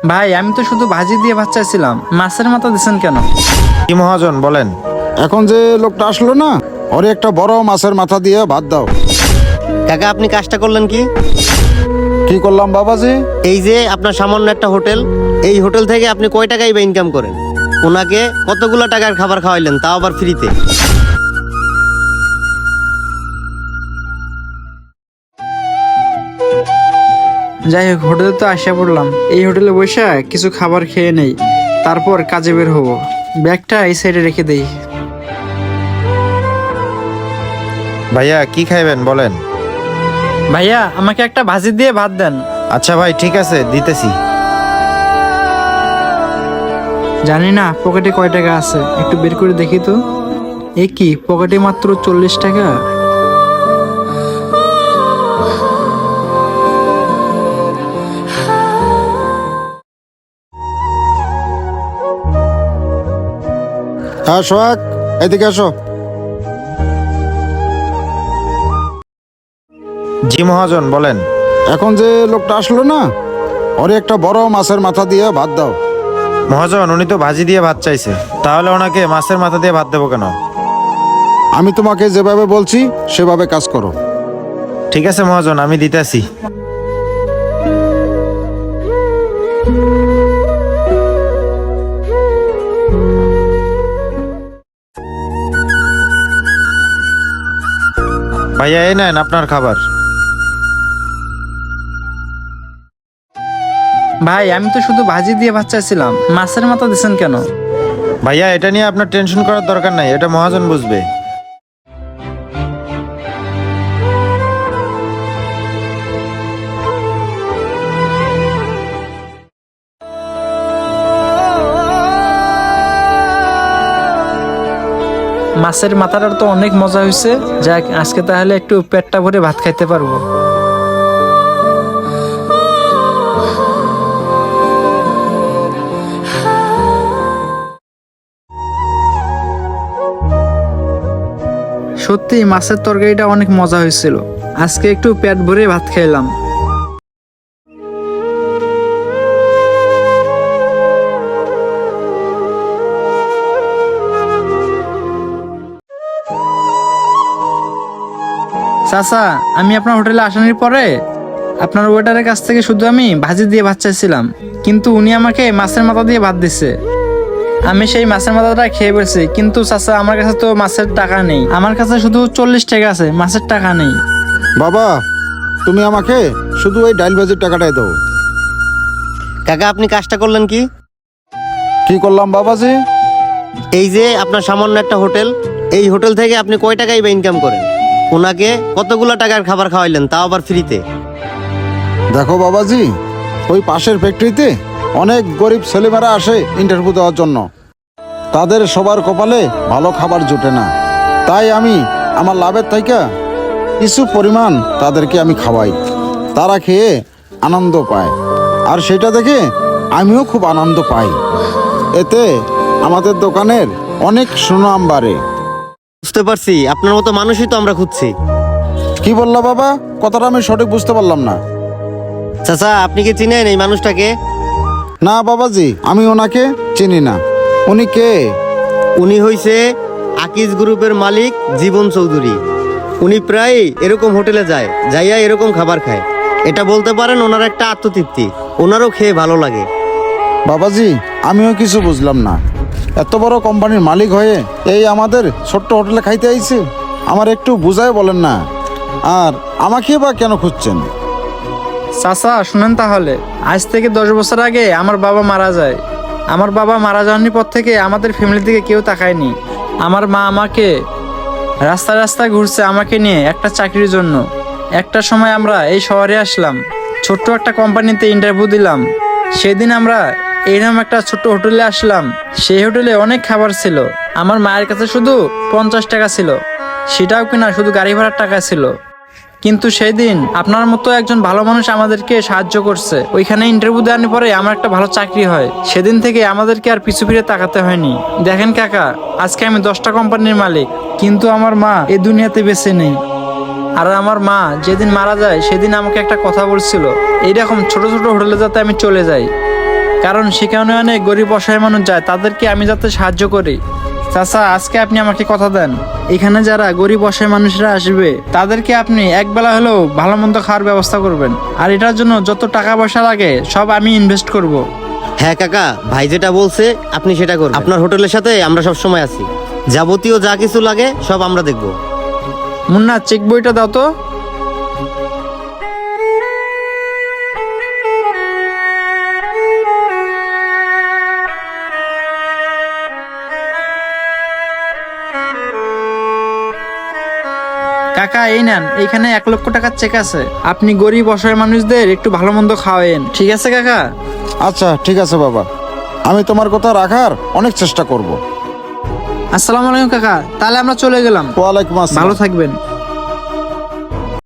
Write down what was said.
ভাই আমি তো শুধু ভাজি দিয়ে ভাত চাইছিলাম, মাছের মাথা দিছেন কেন? কি মহাজন বলেন? এখন যে লোকটা আসলো না, ওরে একটা বড় মাছের মাথা দিয়ে ভাত দাও। কাকা আপনি কাজটা করলেন কি? কি করলাম বাবাজি? এই যে আপনার সামান্য একটা হোটেল, এই হোটেল থেকে আপনি কয় টাকাই বা ইনকাম করেন? ওনাকে কতগুলো টাকার খাবার খাওয়াইলেন, তাও আবার ফ্রিতে। যাই হোক, হোটেলে তো আসা পড়লাম, এই হোটেলে বসে কিছু খাবার খেয়ে নেই, তারপর কাজে বের হবো। ব্যাগটা এই সাইডে রেখে দেই। ভাইয়া কি খাইবেন বলেন? ভাইয়া আমাকে একটা ভাজি দিয়ে ভাত দেন। আচ্ছা ভাই ঠিক আছে, দিতেছি। জানি না পকেটে কয় টাকা আছে, একটু বের করে দেখি তো। এ কি, পকেটে মাত্র 40 টাকা। হ্যাঁ সোহাগ, এদিকে আসো। জি মহাজন বলেন। এখন যে লোকটা আসলো না, ওরে একটা বড় মাছের মাথা দিয়ে ভাত দাও। মহাজন উনি তো ভাজি দিয়ে ভাত চাইছে, তাহলে ওনাকে মাছের মাথা দিয়ে ভাত দেবো কেন? আমি তোমাকে যেভাবে বলছি সেভাবে কাজ করো। ঠিক আছে মহাজন, আমি দিতেছি। ভাইয়া এই নেন আপনার খাবার। ভাই আমি তো শুধু ভাজি দিয়ে ভাত চাইছিলাম, মাছের মাথা দিছেন কেন? ভাইয়া এটা নিয়ে আপনার টেনশন করার দরকার নাই, এটা মহাজন বুঝবে। মাছের মাথাটার তো অনেক মজা হয়েছে। যাক, আজকে তাহলে একটু পেটটা ভরে ভাত খাইতে পারবো। সত্যি মাছের তরকারিটা অনেক মজা হয়েছিল। আজকে একটু পেট ভরে ভাত খাইলাম। চাচা, আমি আপনার হোটেলে আসানোর পরে আপনার ওয়েটারের কাছ থেকে শুধু আমি ভাজি দিয়ে ভাত চাইছিলাম, কিন্তু উনি আমাকে মাছের মাথা দিয়ে ভাত দিছে। আমি সেই মাছের মাথাটা খেয়ে বলছি, কিন্তু চাচা আমার কাছে তো মাছের টাকা নেই, আমার কাছে শুধু 40 টাকা আছে, মাছের টাকা নেই। বাবা, তুমি আমাকে শুধু ওই ডাল ভাজির টাকাটাই দাও। কাকা আপনি কাজটা করলেন কি? কি করলাম বাবাজি? এই যে আপনার সামান্য একটা হোটেল, এই হোটেল থেকে আপনি কয় টাকাই বা ইনকাম করেন? ওনাকে কতগুলো টাকার খাবার খাওয়াইলেন, তাও আবার ফ্রিতে। দেখো বাবাজি, ওই পাশের ফ্যাক্টরিতে অনেক গরিব ছেলেমেয়েরা আসে ইন্টারভিউ দেওয়ার জন্য। তাদের সবার কপালে ভালো খাবার জোটে না, তাই আমি আমার লাভের থেকে কিছু পরিমাণ তাদেরকে আমি খাওয়াই। তারা খেয়ে আনন্দ পায়, আর সেটা দেখে আমিও খুব আনন্দ পাই। এতে আমাদের দোকানের অনেক সুনাম বাড়ে। বুঝতে পারছি, আপনার মতো মানুষই তো আমরা খুঁজছি। কি বললা বাবা? কথাটা আমি সঠিক বুঝতে পারলাম না। চাচা আপনি কি চিনেন এই মানুষটাকে? না বাবাজি, আমি ওনাকে চিনি না। উনি কে? উনি হইছে আকিজ গ্রুপের মালিক জীবন চৌধুরী। উনি প্রায় এরকম হোটেলে যায়, যাইয়া এরকম খাবার খায়। এটা বলতে পারেন ওনার একটা আত্মতৃপ্তি, ওনারও খেয়ে ভালো লাগে। বাবাজি, আমিও কিছু বুঝলাম না। এত বড় কোম্পানির মালিক হয়ে এই আমাদের ছোট্ট হোটেলে খাইতে আইছে? আমার একটু বুঝায় বলেন না। আর আমাকে বা কেন খুঁজছেন? চাচা শুনেন তাহলে, আজ থেকে 10 বছর আগে আমার বাবা মারা যায়। আমার বাবা মারা যাওয়ার পর থেকে আমাদের ফ্যামিলি থেকে কেউ তাকায়নি। আমার মা আমাকে রাস্তায় রাস্তায় ঘুরছে আমাকে নিয়ে একটা চাকরির জন্য। একটা সময় আমরা এই শহরে আসলাম, ছোট্ট একটা কোম্পানিতে ইন্টারভিউ দিলাম। সেদিন আমরা এইরকম একটা ছোট্ট হোটেলে আসলাম। সেই হোটেলে অনেক খাবার ছিল। আমার মায়ের কাছে শুধু 50 টাকা ছিল, সেটাও কিনা শুধু গাড়ি ভাড়ার টাকা ছিল। কিন্তু সেই দিন আপনার মতো একজন ভালো মানুষ আমাদেরকে সাহায্য করছে। ওইখানে ইন্টারভিউ দেওয়ার পরে আমার একটা ভালো চাকরি হয়। সেদিন থেকে আমাদেরকে আর পিছু ফিরে তাকাতে হয়নি। দেখেন কাকা, আজকে আমি 10টা কোম্পানির মালিক, কিন্তু আমার মা এই দুনিয়াতে বেঁচে নেই। আর আমার মা যেদিন মারা যায় সেদিন আমাকে একটা কথা বলছিল, এইরকম ছোট ছোট হোটেলে যাতে আমি চলে যাই। কারণ সেখানে অনেক গরিব অসহায় মানুষ যায়, তাদেরকে আমি যাতে সাহায্য করি। চাচা, আজকে আপনি আমাকে কথা দেন, এখানে যারা গরিব অসহায় মানুষরা আসবে তাদেরকে আপনি একবেলা হলেও ভালো মন্দ খাওয়ার ব্যবস্থা করবেন, আর এটার জন্য যত টাকা পয়সা লাগে সব আমি ইনভেস্ট করব। হ্যাঁ কাকা, ভাই যেটা বলছে আপনি সেটা করুন। আপনার হোটেলের সাথে আমরা সব সময় আছি, যাবতীয় যা কিছু লাগে সব আমরা দেখব। মুন্না, চেক বইটা দাও তো। কাকা, এই নেন, এইখানে 1 লক্ষ টাকার চেক আছে। আপনি গরিব অসহায় মানুষদের একটু ভালো মন্দ খাওয়ায়েন, ঠিক আছে কাকা? আচ্ছা ঠিক আছে বাবা, আমি তোমার কথা রাখার অনেক চেষ্টা করব। আসসালামু আলাইকুম কাকা, তাহলে আমরা চলে গেলাম। ওয়ালাইকুম আসসালাম। ভালো থাকবেন।